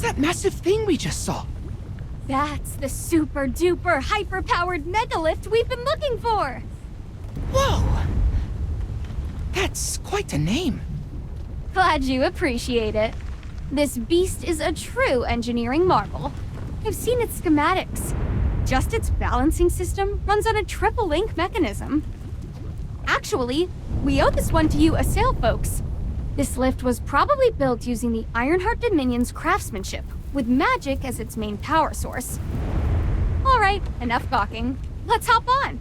that massive thing we just saw? That's the super duper hyper-powered megalift we've been looking for! Whoa! That's quite a name. Glad you appreciate it. This beast is a true engineering marvel. I've seen its schematics. Just its balancing system runs on a triple link mechanism. Actually, we owe this one to you Assail folks. This lift was probably built using the Ironheart Dominion's craftsmanship, with magic as its main power source. Alright, enough gawking. Let's hop on!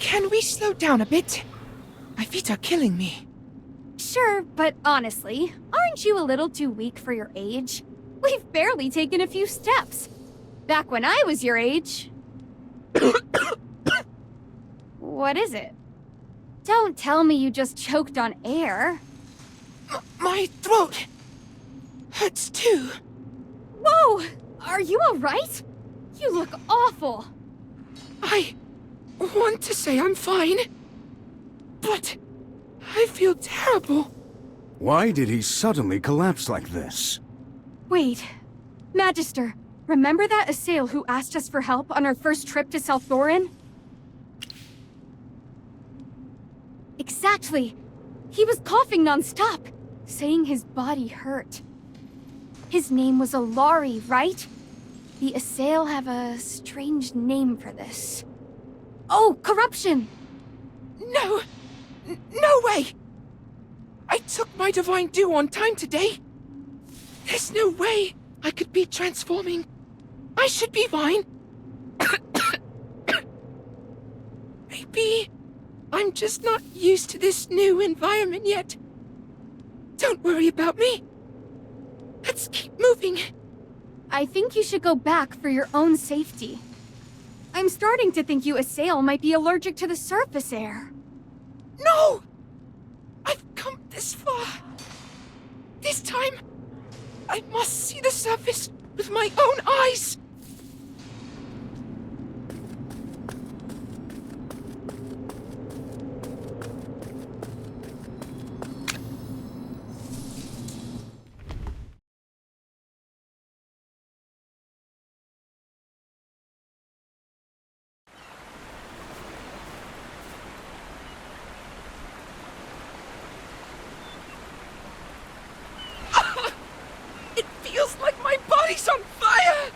Can we slow down a bit? My feet are killing me. Sure, but honestly, aren't you a little too weak for your age? We've barely taken a few steps. Back when I was your age... What is it? Don't tell me you just choked on air. My throat hurts too. Whoa! Are you alright? You look awful. I want to say I'm fine, but I feel terrible. Why did he suddenly collapse like this? Wait. Magister, remember that Assail who asked us for help on our first trip to South Thorin? Exactly. He was coughing non-stop, saying his body hurt. His name was Alari, right? The Assail have a strange name for this. Oh, corruption! No! No way! I took my divine dew on time today. There's no way I could be transforming. I should be fine. Maybe I'm just not used to this new environment yet. Don't worry about me. Let's keep moving. I think you should go back for your own safety. I'm starting to think you Assail might be allergic to the surface air. No! I've come this far. This time, I must see the surface with my own eyes. On fire!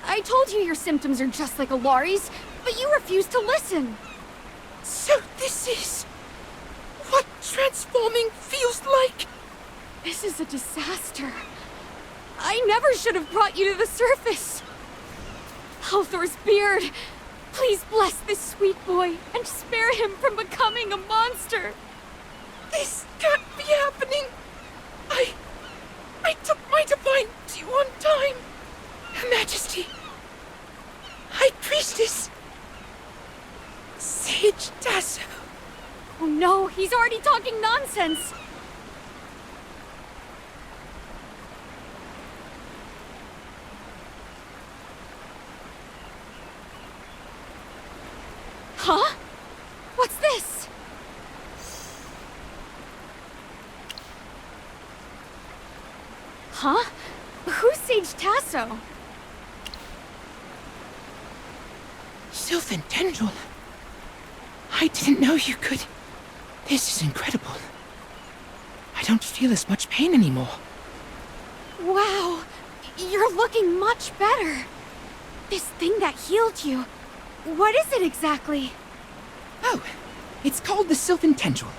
I told you your symptoms are just like Alari's, but you refuse to listen. So this is what transforming feels like. This is a disaster. I never should have brought you to the surface. Halthor's beard, please bless this sweet boy and spare him from becoming a monster. This can't be happening. I took my divine due on time. Her Majesty. High Priestess. Sage Tasso. Oh no, he's already talking nonsense. Huh? What's this? Huh? Who's Sage Tasso? Sylvan Tendril. I didn't know you could. This is incredible. I don't feel as much pain anymore. Wow, you're looking much better. This thing that healed you, what is it exactly? Oh, it's called the Sylvan Tendril.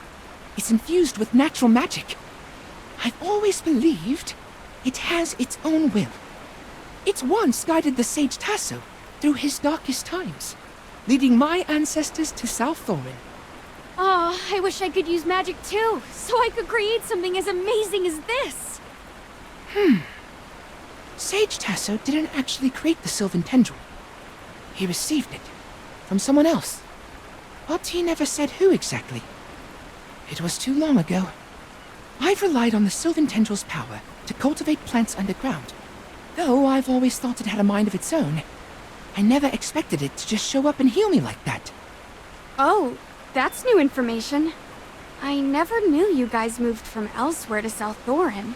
It's infused with natural magic. I've always believed it has its own will. It once guided the Sage Tasso through his darkest times, leading my ancestors to South Thorin. Oh, I wish I could use magic too, so I could create something as amazing as this. Sage Tasso didn't actually create the Sylvan Tendril. He received it from someone else. But he never said who exactly. It was too long ago. I've relied on the Sylvan Tendril's power to cultivate plants underground. Though I've always thought it had a mind of its own, I never expected it to just show up and heal me like that. Oh, that's new information. I never knew you guys moved from elsewhere to South Thorin.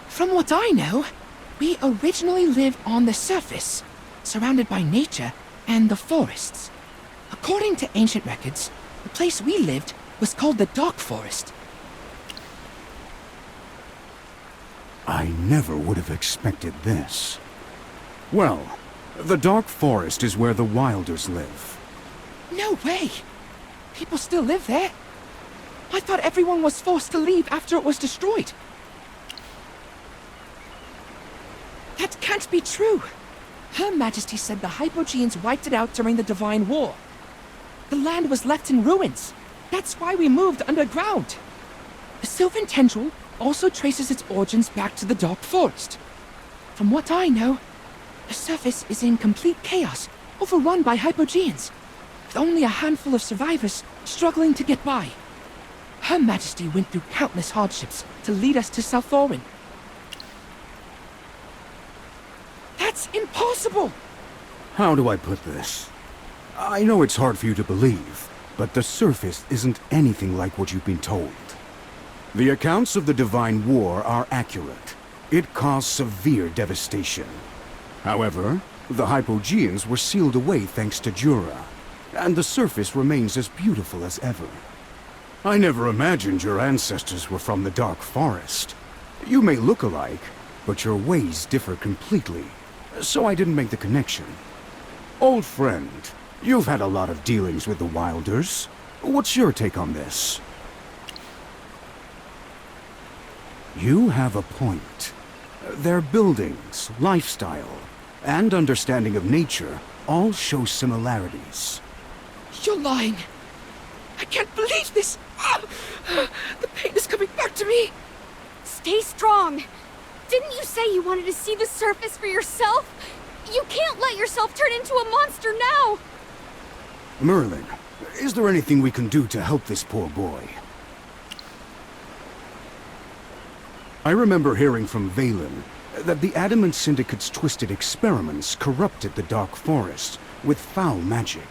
From what I know, we originally lived on the surface, surrounded by nature and the forests. According to ancient records, the place we lived was called the Dark Forest. I never would have expected this. Well, the Dark Forest is where the Wilders live. No way! People still live there. I thought everyone was forced to leave after it was destroyed. That can't be true. Her Majesty said the Hypogeans wiped it out during the Divine War. The land was left in ruins. That's why we moved underground. The Sylvan Tendril also traces its origins back to the Dark Forest. From what I know, the surface is in complete chaos, overrun by Hypogeans, with only a handful of survivors struggling to get by. Her Majesty went through countless hardships to lead us to South Thorin. That's impossible! How do I put this? I know it's hard for you to believe, but the surface isn't anything like what you've been told. The accounts of the Divine War are accurate. It caused severe devastation. However, the Hypogeans were sealed away thanks to Jura, and the surface remains as beautiful as ever. I never imagined your ancestors were from the Dark Forest. You may look alike, but your ways differ completely, so I didn't make the connection. Old friend, you've had a lot of dealings with the Wilders. What's your take on this? You have a point. Their buildings, lifestyle, and understanding of nature all show similarities. You're lying. I can't believe this. The pain is coming back to me. Stay strong. Didn't you say you wanted to see the surface for yourself? You can't let yourself turn into a monster now! Merlin, is there anything we can do to help this poor boy? I remember hearing from Valen that the Adamant Syndicate's twisted experiments corrupted the Dark Forest with foul magic,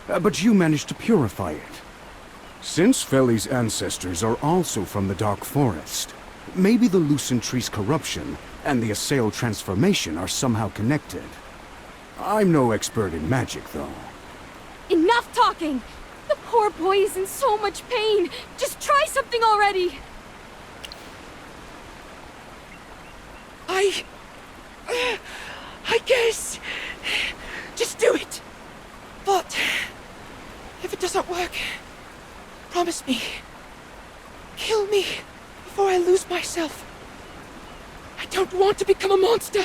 but you managed to purify it. Since Feli's ancestors are also from the Dark Forest, maybe the Lucent Tree's corruption and the Assail transformation are somehow connected. I'm no expert in magic, though. Enough talking! The poor boy is in so much pain! Just try something already! I guess... Just do it! But... if it doesn't work... promise me... kill me before I lose myself. I don't want to become a monster.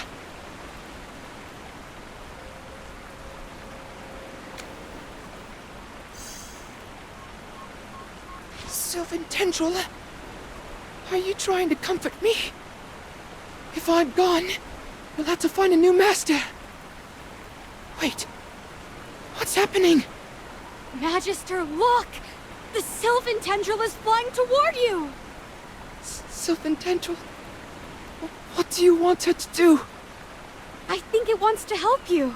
Sylvan Tendril, are you trying to comfort me? If I'm gone, you'll have to find a new master. Wait, what's happening? Magister, look! The Sylvan Tendril is flying toward you! Sylvan Tendril? What do you want her to do? I think it wants to help you.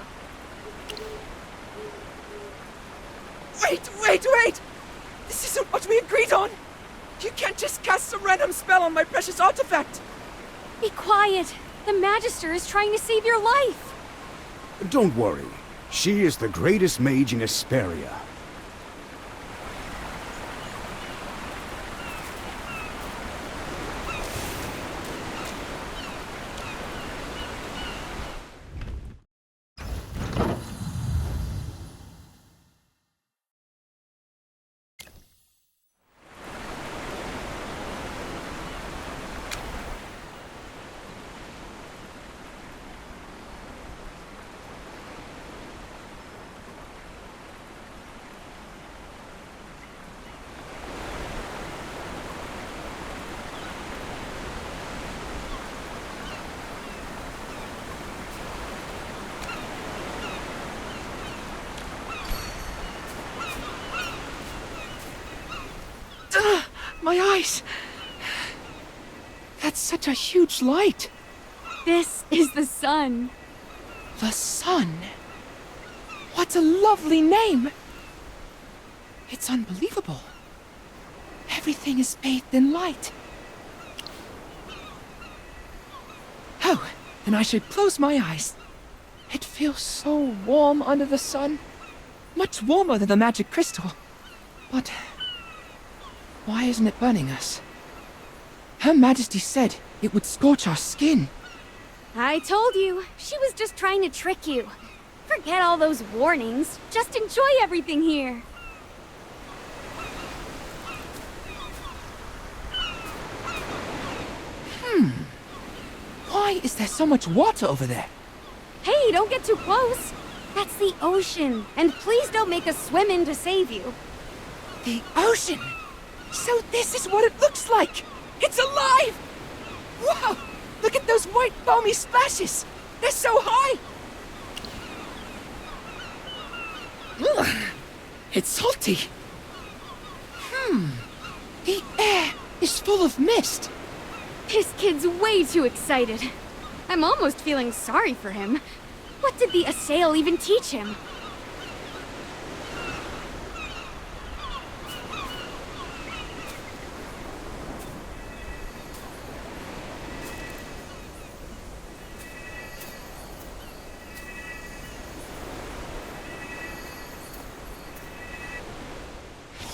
Wait! This isn't what we agreed on! You can't just cast some random spell on my precious artifact! Be quiet. The Magister is trying to save your life. Don't worry. She is the greatest mage in Esperia. My eyes! That's such a huge light! This is the sun. The sun? What a lovely name! It's unbelievable. Everything is bathed in light. Oh, then I should close my eyes. It feels so warm under the sun. Much warmer than the magic crystal. But why isn't it burning us? Her Majesty said it would scorch our skin. I told you. She was just trying to trick you. Forget all those warnings. Just enjoy everything here. Why is there so much water over there? Hey, don't get too close. That's the ocean. And please don't make us swim in to save you. The ocean! So this is what it looks like! It's alive! Wow! Look at those white foamy splashes! They're so high! Ugh, it's salty. The air is full of mist. This kid's way too excited. I'm almost feeling sorry for him. What did the assail even teach him?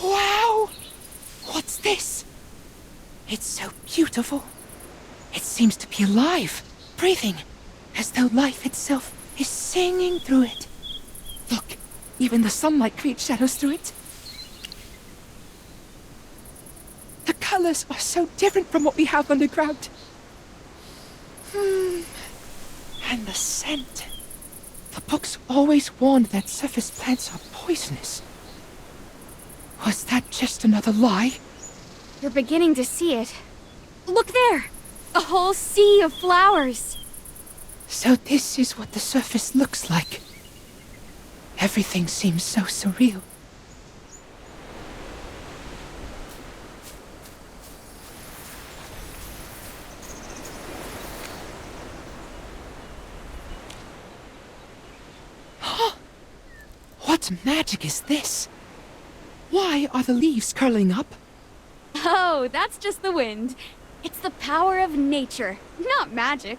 Wow! What's this? It's so beautiful. It seems to be alive, breathing, as though life itself is singing through it. Look, even the sunlight creates shadows through it. The colors are so different from what we have underground. And the scent. The books always warned that surface plants are poisonous. Was that just another lie? You're beginning to see it. Look there! A whole sea of flowers. So this is what the surface looks like. Everything seems so surreal. Huh? What magic is this? Why are the leaves curling up? Oh, that's just the wind. It's the power of nature, not magic.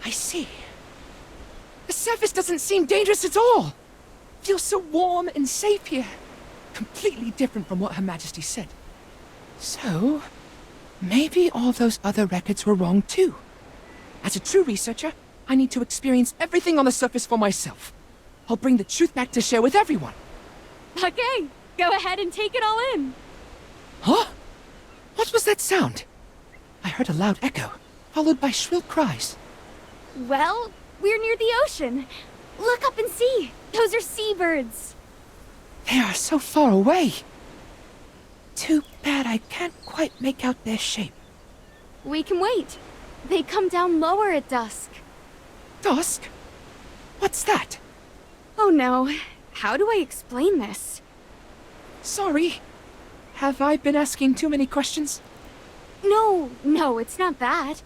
I see. The surface doesn't seem dangerous at all. Feels so warm and safe here. Completely different from what Her Majesty said. So, maybe all those other records were wrong too. As a true researcher, I need to experience everything on the surface for myself. I'll bring the truth back to share with everyone. Okay, go ahead and take it all in. Huh? What was that sound? I heard a loud echo, followed by shrill cries. Well, we're near the ocean. Look up and see. Those are seabirds. They are so far away. Too bad I can't quite make out their shape. We can wait. They come down lower at dusk. Dusk? What's that? Oh no. How do I explain this? Sorry. Have I been asking too many questions? No, it's not that.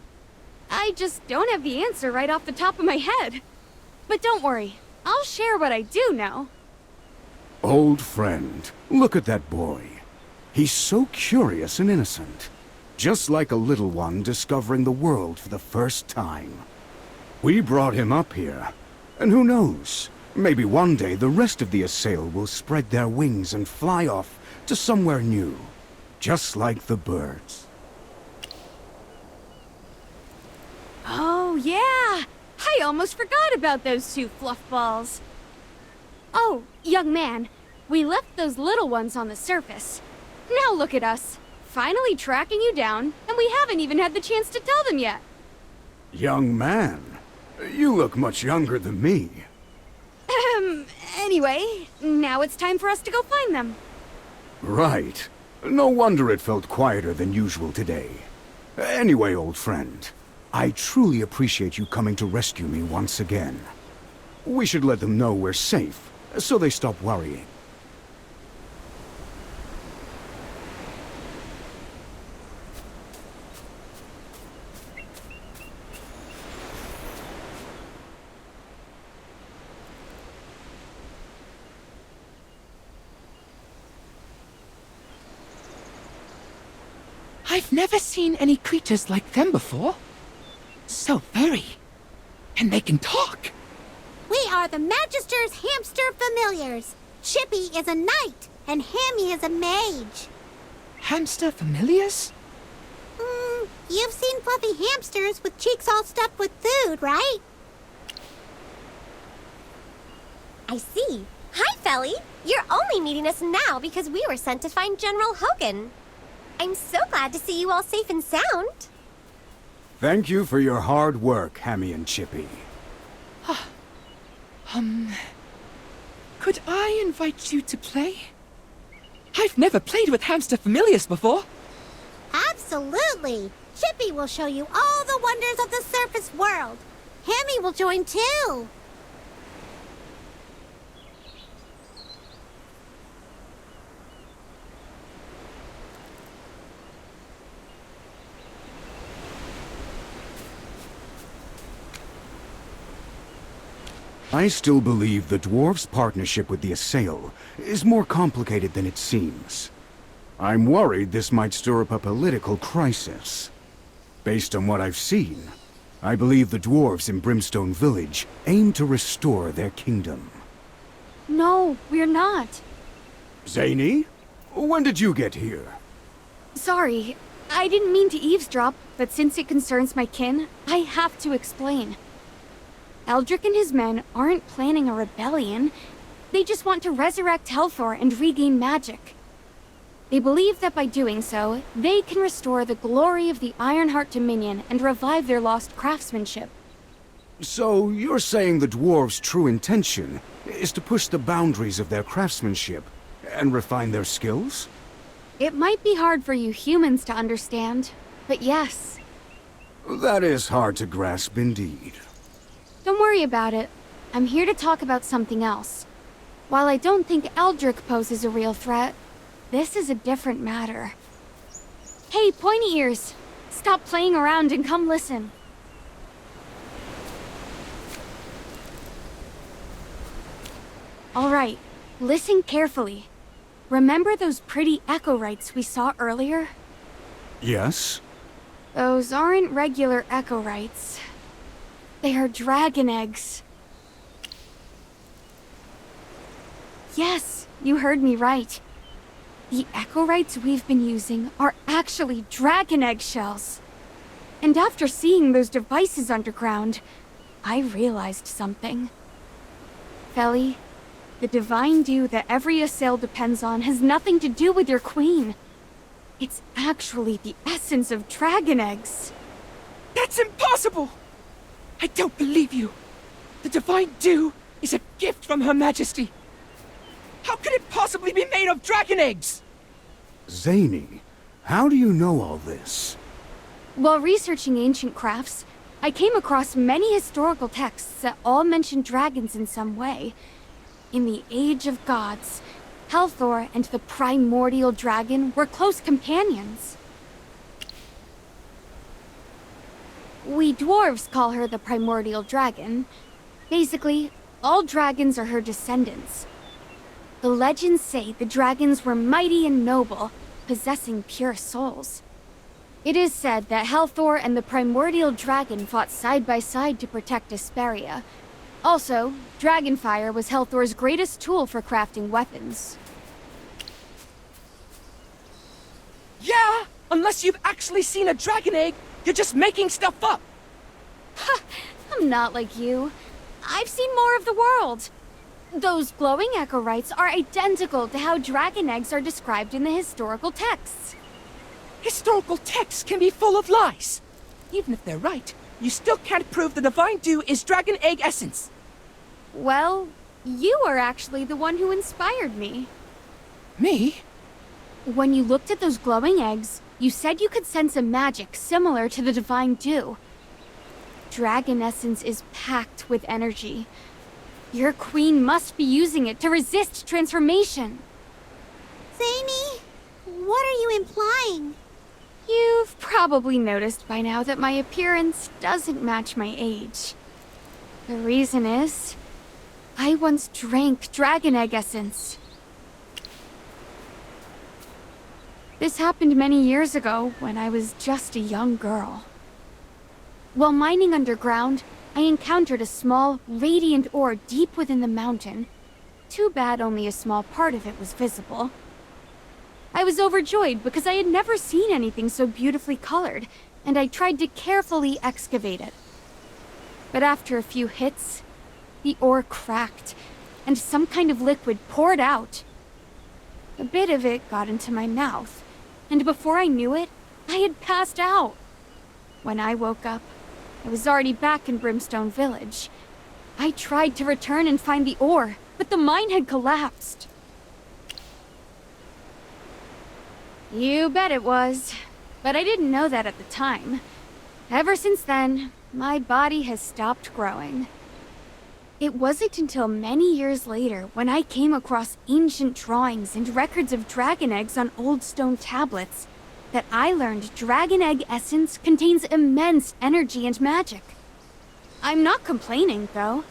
I just don't have the answer right off the top of my head. But don't worry, I'll share what I do know. Old friend, look at that boy. He's so curious and innocent. Just like a little one discovering the world for the first time. We brought him up here. And who knows? Maybe one day the rest of the Assail will spread their wings and fly off to somewhere new. Just like the birds. Oh yeah! I almost forgot about those two fluff balls. Oh, young man, we left those little ones on the surface. Now look at us, finally tracking you down, and we haven't even had the chance to tell them yet. Young man, you look much younger than me. Anyway, now it's time for us to go find them. Right. No wonder it felt quieter than usual today. Anyway, old friend, I truly appreciate you coming to rescue me once again. We should let them know we're safe, so they stop worrying. I've never seen any creatures like them before. So furry. And they can talk. We are the Magister's hamster familiars. Chippy is a knight, and Hammy is a mage. Hamster familiars? You've seen fluffy hamsters with cheeks all stuffed with food, right? I see. Hi, Felly. You're only meeting us now because we were sent to find General Hogan. I'm so glad to see you all safe and sound. Thank you for your hard work, Hammy and Chippy. Could I invite you to play? I've never played with hamster familiars before. Absolutely. Chippy will show you all the wonders of the surface world. Hammy will join too. I still believe the dwarves' partnership with the Assail is more complicated than it seems. I'm worried this might stir up a political crisis. Based on what I've seen, I believe the dwarves in Brimstone Village aim to restore their kingdom. No, we're not. Zany? When did you get here? Sorry, I didn't mean to eavesdrop, but since it concerns my kin, I have to explain. Eldrick and his men aren't planning a rebellion. They just want to resurrect Helthor and regain magic. They believe that by doing so, they can restore the glory of the Ironheart Dominion and revive their lost craftsmanship. So you're saying the dwarves' true intention is to push the boundaries of their craftsmanship and refine their skills? It might be hard for you humans to understand, but yes. That is hard to grasp indeed. Don't worry about it. I'm here to talk about something else. While I don't think Eldrick poses a real threat, this is a different matter. Hey, pointy ears! Stop playing around and come listen. Alright, listen carefully. Remember those pretty echorites we saw earlier? Yes? Those aren't regular echorites. They are dragon eggs. Yes, you heard me right. The echorites we've been using are actually dragon egg shells. And after seeing those devices underground, I realized something. Felly, the divine dew that every Assail depends on has nothing to do with your queen. It's actually the essence of dragon eggs. That's impossible! I don't believe you. The Divine Dew is a gift from Her Majesty. How could it possibly be made of dragon eggs? Zany, how do you know all this? While researching ancient crafts, I came across many historical texts that all mention dragons in some way. In the Age of Gods, Helthor and the primordial dragon were close companions. We dwarves call her the primordial dragon. Basically, all dragons are her descendants. The legends say the dragons were mighty and noble, possessing pure souls. It is said that Helthor and the primordial dragon fought side by side to protect Asperia. Also, dragonfire was Helthor's greatest tool for crafting weapons. Yeah, unless you've actually seen a dragon egg, you're just making stuff up. Ha! I'm not like you. I've seen more of the world. Those glowing echorites are identical to how dragon eggs are described in the historical texts. Historical texts can be full of lies. Even if they're right, you still can't prove the Divine Dew is dragon egg essence. Well, you are actually the one who inspired me. Me? When you looked at those glowing eggs, you said you could sense a magic similar to the Divine Dew. Dragon essence is packed with energy. Your queen must be using it to resist transformation. Zany, what are you implying? You've probably noticed by now that my appearance doesn't match my age. The reason is, I once drank dragon egg essence. This happened many years ago when I was just a young girl. While mining underground, I encountered a small, radiant ore deep within the mountain. Too bad only a small part of it was visible. I was overjoyed because I had never seen anything so beautifully colored, and I tried to carefully excavate it. But after a few hits, the ore cracked, and some kind of liquid poured out. A bit of it got into my mouth, and before I knew it, I had passed out. When I woke up, I was already back in Brimstone Village. I tried to return and find the ore, but the mine had collapsed. You bet it was. But I didn't know that at the time. Ever since then, my body has stopped growing. It wasn't until many years later when I came across ancient drawings and records of dragon eggs on old stone tablets that I learned dragon egg essence contains immense energy and magic. I'm not complaining, though.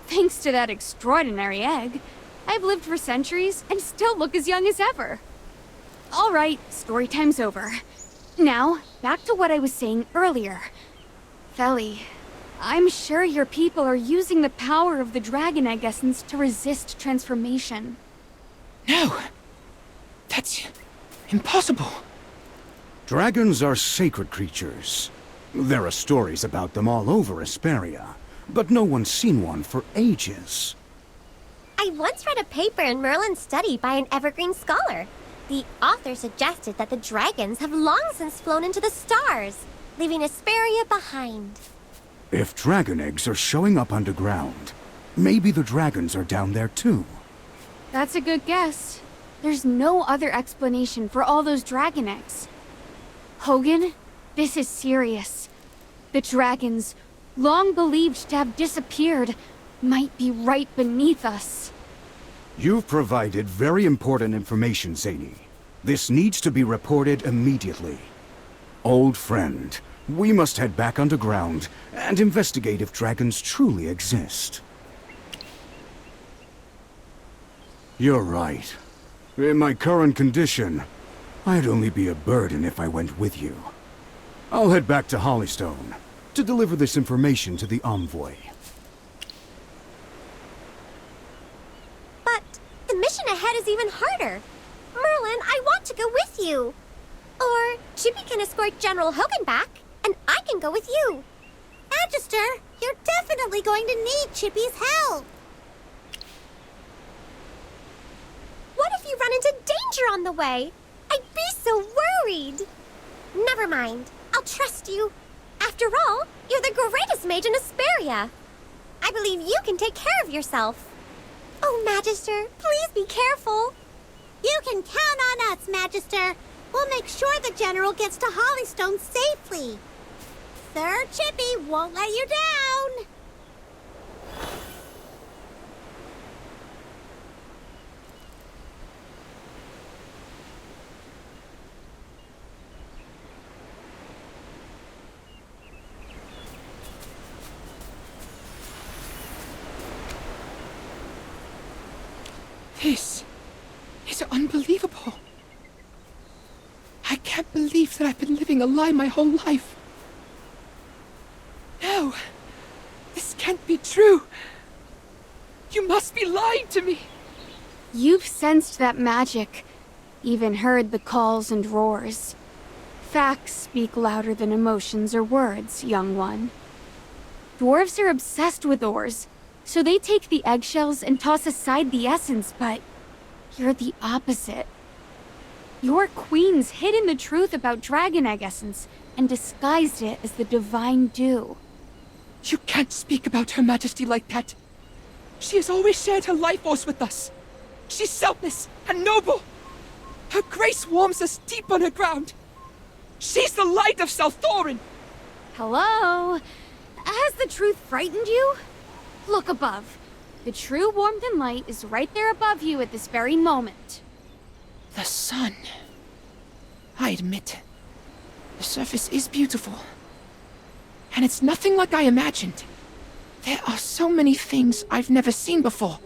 Thanks to that extraordinary egg, I've lived for centuries and still look as young as ever. All right, story time's over. Now, back to what I was saying earlier. Feli, I'm sure your people are using the power of the dragon egg essence to resist transformation. No. That's impossible. Dragons are sacred creatures. There are stories about them all over Asperia, but no one's seen one for ages. I once read a paper in Merlin's study by an evergreen scholar. The author suggested that the dragons have long since flown into the stars, leaving Asperia behind. If dragon eggs are showing up underground, maybe the dragons are down there too. That's a good guess. There's no other explanation for all those dragon eggs. Hogan, this is serious. The dragons, long believed to have disappeared, might be right beneath us. You've provided very important information, Zany. This needs to be reported immediately. Old friend, we must head back underground and investigate if dragons truly exist. You're right. In my current condition, I'd only be a burden if I went with you. I'll head back to Hollystone to deliver this information to the envoy. But the mission ahead is even harder. Merlin, I want to go with you. Or Chippy can escort General Hogan back, and I can go with you. Magister, you're definitely going to need Chippy's help. What if you run into danger on the way? I'd be so worried. Never mind. I'll trust you. After all, you're the greatest mage in Asperia. I believe you can take care of yourself. Oh, Magister, please be careful. You can count on us, Magister. We'll make sure the General gets to Hollystone safely. Sir Chippy won't let you down. This is unbelievable. I can't believe that I've been living a lie my whole life. No, this can't be true. You must be lying to me. You've sensed that magic, even heard the calls and roars. Facts speak louder than emotions or words, young one. Dwarves are obsessed with ores, so they take the eggshells and toss aside the essence, but you're the opposite. Your queen's hidden the truth about dragon egg essence and disguised it as the divine dew. You can't speak about Her Majesty like that. She has always shared her life force with us. She's selfless and noble. Her grace warms us deep underground. She's the light of South Thorin. Hello? Has the truth frightened you? Look above. The true warmth and light is right there above you at this very moment. The sun. I admit, the surface is beautiful. And it's nothing like I imagined. There are so many things I've never seen before.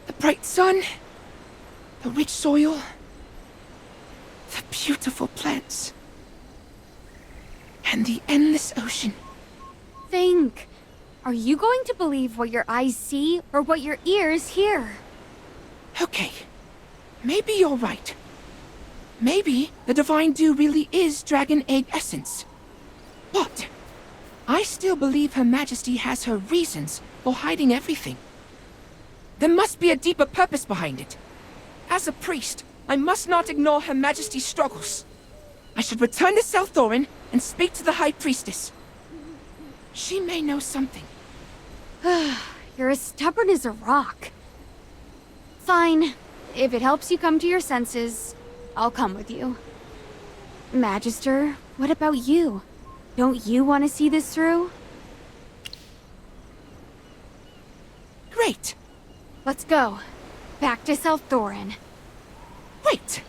The bright sun, the rich soil, the beautiful plants, and the endless ocean. Think. Are you going to believe what your eyes see or what your ears hear? Okay, maybe you're right. Maybe the divine dew really is dragon egg essence. But I still believe Her Majesty has her reasons for hiding everything. There must be a deeper purpose behind it. As a priest, I must not ignore Her Majesty's struggles. I should return to South Thorin and speak to the High Priestess. She may know something. You're as stubborn as a rock. Fine. If it helps you come to your senses, I'll come with you. Magister, what about you? Don't you want to see this through? Great. Let's go. Back to South Thorin. Wait!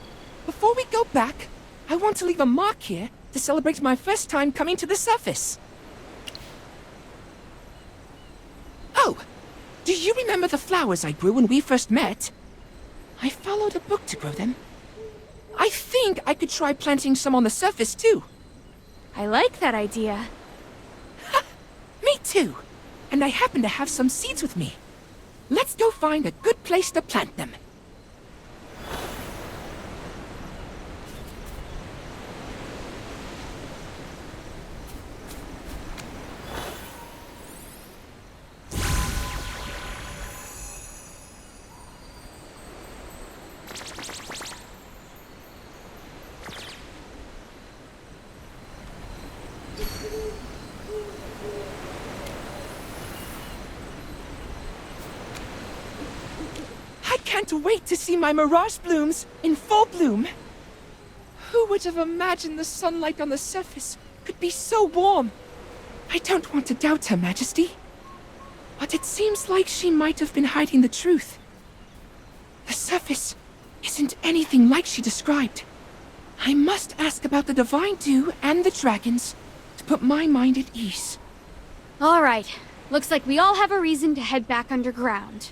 Before we go back, I want to leave a mark here to celebrate my first time coming to the surface. Oh! Do you remember the flowers I grew when we first met? I followed a book to grow them. I think I could try planting some on the surface, too. I like that idea. Me too. And I happen to have some seeds with me. Let's go find a good place to plant them. I can't wait to see my mirage blooms in full bloom. Who would have imagined the sunlight on the surface could be so warm? I don't want to doubt Her Majesty, but it seems like she might have been hiding the truth. The surface isn't anything like she described. I must ask about the divine dew and the dragons to put my mind at ease. All right. Looks like we all have a reason to head back underground.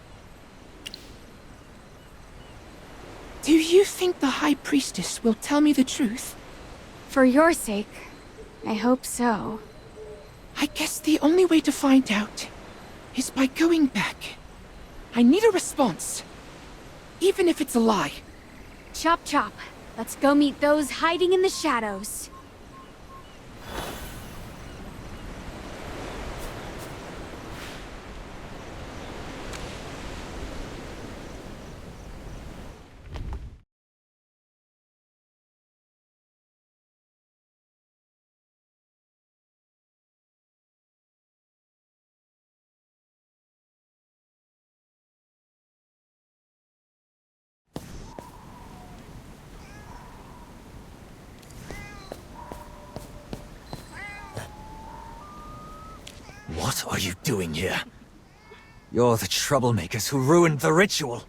Do you think the High Priestess will tell me the truth? For your sake, I hope so. I guess the only way to find out is by going back. I need a response, even if it's a lie. Chop chop. Let's go meet those hiding in the shadows. What are you doing here? You're the troublemakers who ruined the ritual.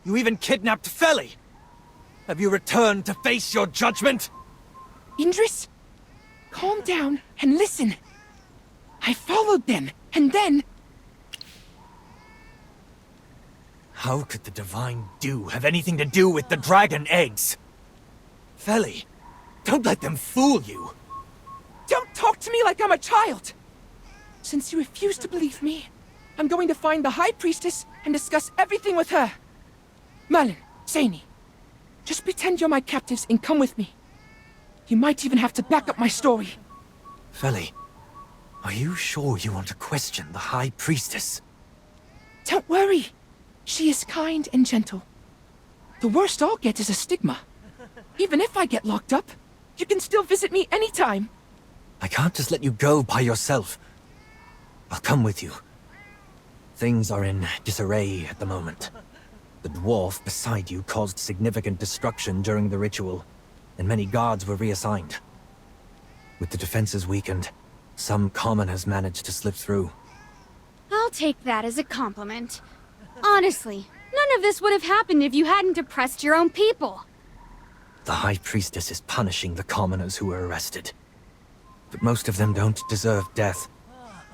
You even kidnapped Feli. Have you returned to face your judgment? Indris, calm down and listen. I followed them, and then... How could the Divine Dew have anything to do with the dragon eggs? Feli, don't let them fool you. Don't talk to me like I'm a child! Since you refuse to believe me, I'm going to find the High Priestess and discuss everything with her. Merlin, Zany, just pretend you're my captives and come with me. You might even have to back up my story. Feli, are you sure you want to question the High Priestess? Don't worry. She is kind and gentle. The worst I'll get is a stigma. Even if I get locked up, you can still visit me anytime. I can't just let you go by yourself. I'll come with you. Things are in disarray at the moment. The dwarf beside you caused significant destruction during the ritual, and many guards were reassigned. With the defenses weakened, some commoners managed to slip through. I'll take that as a compliment. Honestly, none of this would have happened if you hadn't oppressed your own people. The High Priestess is punishing the commoners who were arrested. But most of them don't deserve death.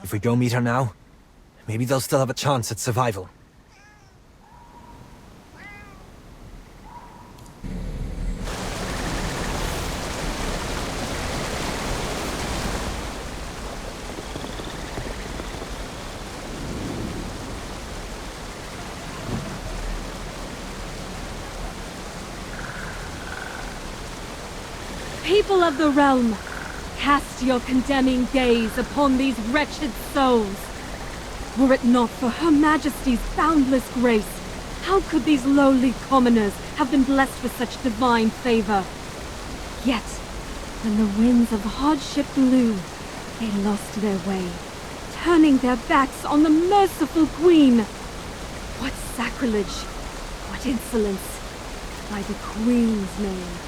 If we go meet her now, maybe they'll still have a chance at survival. People of the realm, cast your condemning gaze upon these wretched souls. Were it not for Her Majesty's boundless grace, how could these lowly commoners have been blessed with such divine favor? Yet, when the winds of hardship blew, they lost their way, turning their backs on the merciful Queen. What sacrilege! What insolence! By the Queen's name,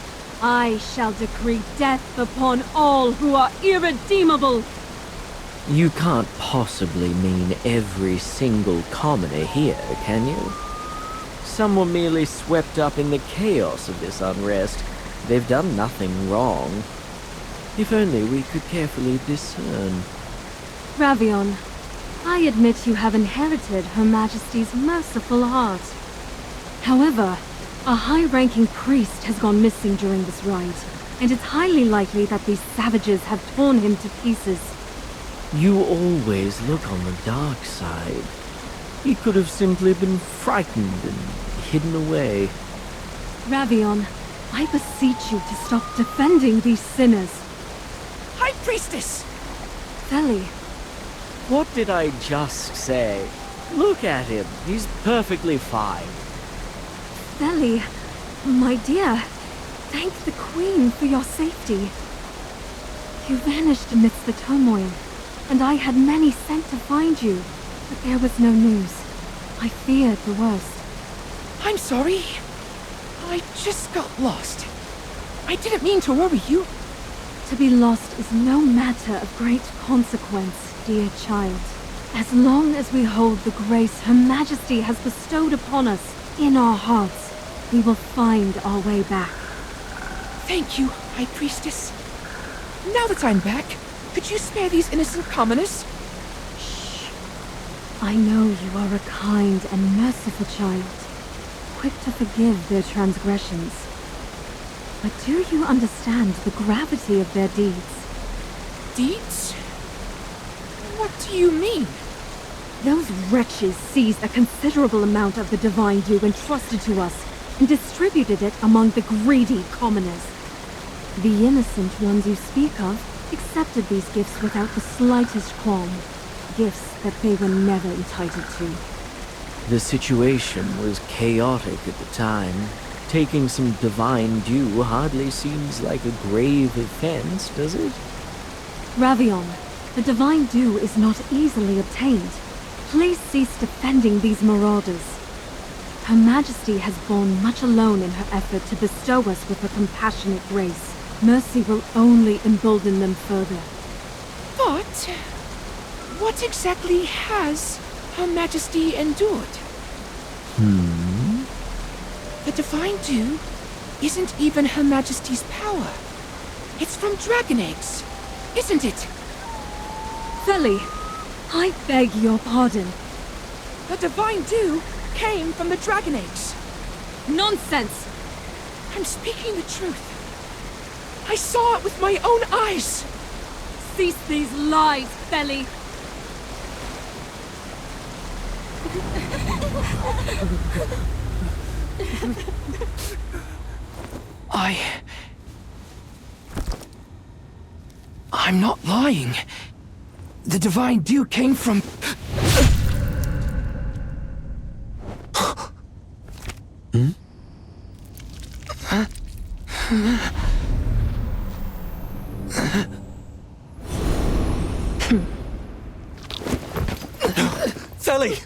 I shall decree death upon all who are irredeemable! You can't possibly mean every single commoner here, can you? Some were merely swept up in the chaos of this unrest. They've done nothing wrong. If only we could carefully discern. Ravion, I admit you have inherited Her Majesty's merciful heart. However, a high-ranking priest has gone missing during this rite, and it's highly likely that these savages have torn him to pieces. You always look on the dark side. He could have simply been frightened and hidden away. Ravion, I beseech you to stop defending these sinners. High Priestess! Feli, What did I just say? Look at him. He's perfectly fine. Feli, my dear, thank the Queen for your safety. You vanished amidst the turmoil, and I had many sent to find you, but there was no news. I feared the worst. I'm sorry. I just got lost. I didn't mean to worry you. To be lost is no matter of great consequence, dear child. As long as we hold the grace Her Majesty has bestowed upon us in our hearts, we will find our way back. Thank you, High Priestess. Now that I'm back, could you spare these innocent commoners? Shh. I know you are a kind and merciful child, quick to forgive their transgressions. But do you understand the gravity of their deeds? Deeds? What do you mean? Those wretches seized a considerable amount of the divine dew entrusted to us and distributed it among the greedy commoners. The innocent ones you speak of accepted these gifts without the slightest qualm, gifts that they were never entitled to. The situation was chaotic at the time. Taking some divine dew hardly seems like a grave offense, does it? Ravion, the divine dew is not easily obtained. Please cease defending these marauders. Her Majesty has borne much alone in her effort to bestow us with her compassionate grace. Mercy will only embolden them further. But... What exactly has Her Majesty endured? The Divine Dew isn't even Her Majesty's power. It's from dragon eggs, isn't it? Feli, I beg your pardon. The Divine Dew came from the dragon eggs. Nonsense! I'm speaking the truth. I saw it with my own eyes. Cease these lies, Feli! I'm not lying. The Divine Dew came from... Feli!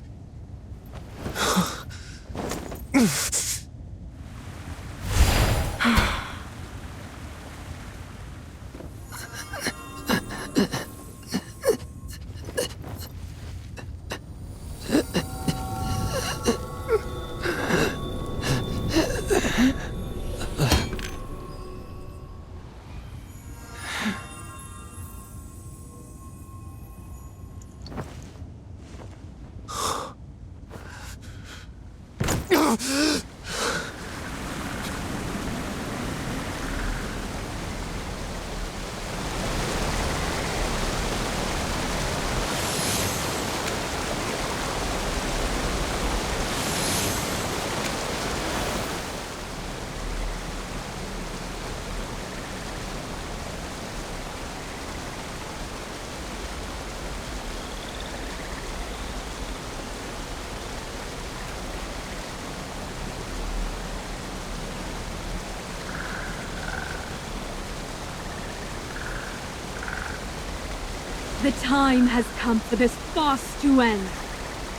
The time has come for this farce to end.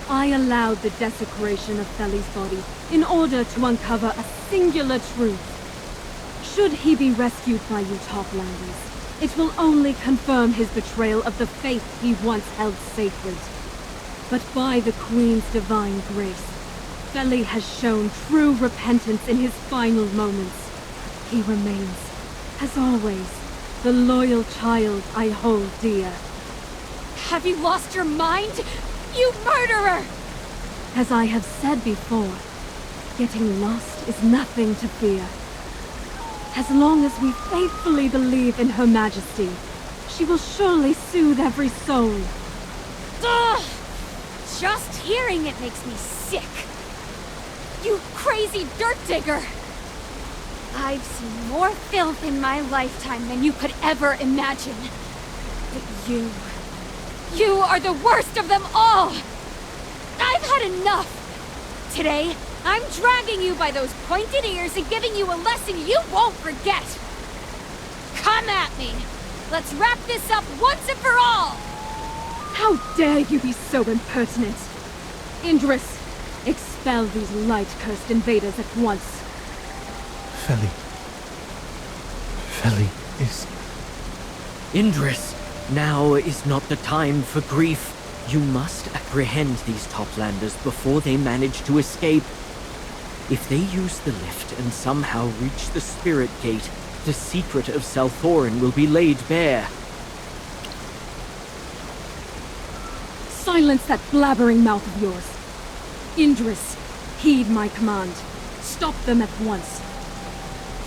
I allowed the desecration of Feli's body in order to uncover a singular truth. Should he be rescued by you Toplanders, it will only confirm his betrayal of the faith he once held sacred. But by the Queen's divine grace, Feli has shown true repentance in his final moments. He remains, as always, the loyal child I hold dear. Have you lost your mind? You murderer! As I have said before, getting lost is nothing to fear. As long as we faithfully believe in Her Majesty, she will surely soothe every soul. Ugh! Just hearing it makes me sick. You crazy dirt digger! I've seen more filth in my lifetime than you could ever imagine. But you are the worst of them all! I've had enough! Today, I'm dragging you by those pointed ears and giving you a lesson you won't forget! Come at me! Let's wrap this up once and for all! How dare you be so impertinent! Indris, expel these light-cursed invaders at once. Feli is... Indris, now is not the time for grief. You must apprehend these Toplanders before they manage to escape. If they use the lift and somehow reach the Spirit Gate, the secret of Salthorin will be laid bare. Silence that blabbering mouth of yours. Indris, heed my command. Stop them at once.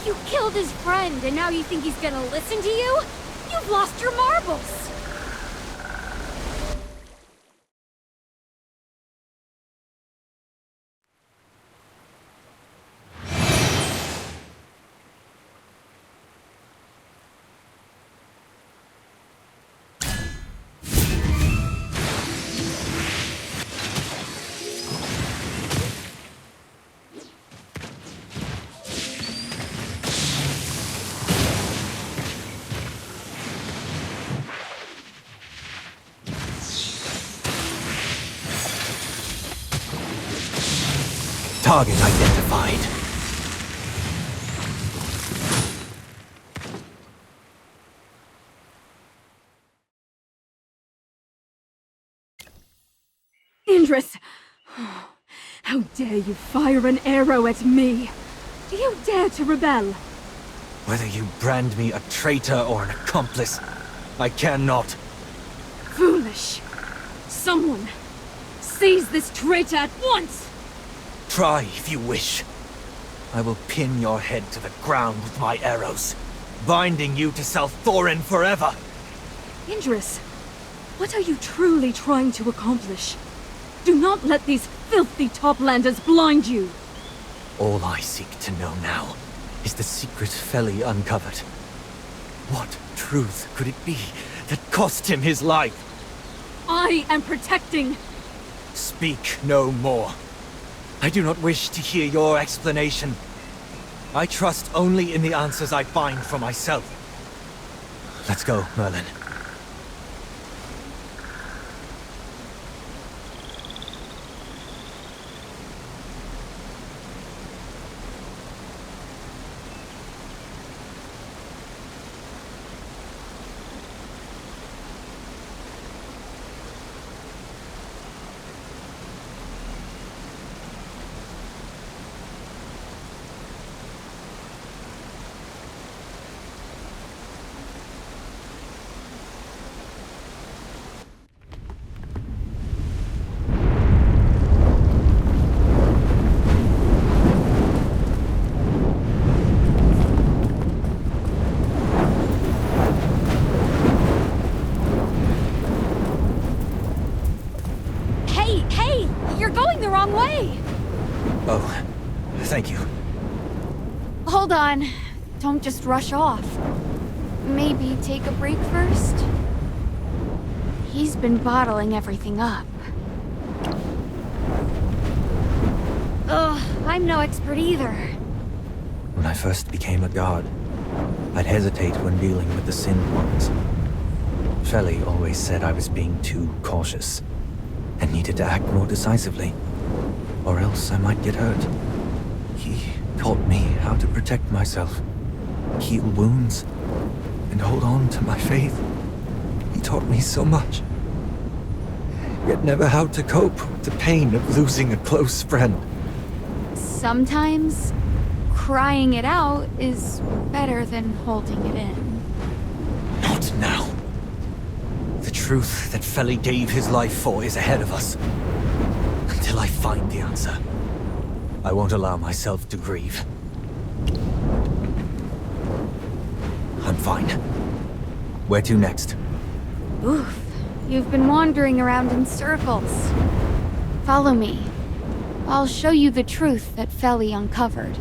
You killed his friend, and now you think he's gonna listen to you? You've lost your marbles! Target identified. Indris! How dare you fire an arrow at me? Do you dare to rebel? Whether you brand me a traitor or an accomplice, I cannot. Foolish! Someone, seize this traitor at once! Try if you wish. I will pin your head to the ground with my arrows, binding you to Thorin forever. Indris, what are you truly trying to accomplish? Do not let these filthy Toplanders blind you! All I seek to know now is the secret Feli uncovered. What truth could it be that cost him his life? I am protecting... Speak no more. I do not wish to hear your explanation. I trust only in the answers I find for myself. Let's go, Merlin. Hey! You're going the wrong way! Oh, thank you. Hold on. Don't just rush off. Maybe take a break first? He's been bottling everything up. Ugh, I'm no expert either. When I first became a god, I'd hesitate when dealing with the Sin Ones. Feli always said I was being too cautious, and needed to act more decisively, or else I might get hurt. He taught me how to protect myself, heal wounds, and hold on to my faith. He taught me so much, yet never how to cope with the pain of losing a close friend. Sometimes, crying it out is better than holding it in. Not now. The truth that Feli gave his life for is ahead of us. Until I find the answer, I won't allow myself to grieve. I'm fine. Where to next? Oof, you've been wandering around in circles. Follow me. I'll show you the truth that Feli uncovered.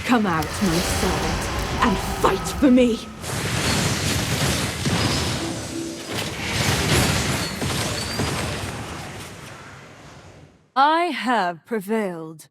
Come out, my servant, and fight for me! I have prevailed.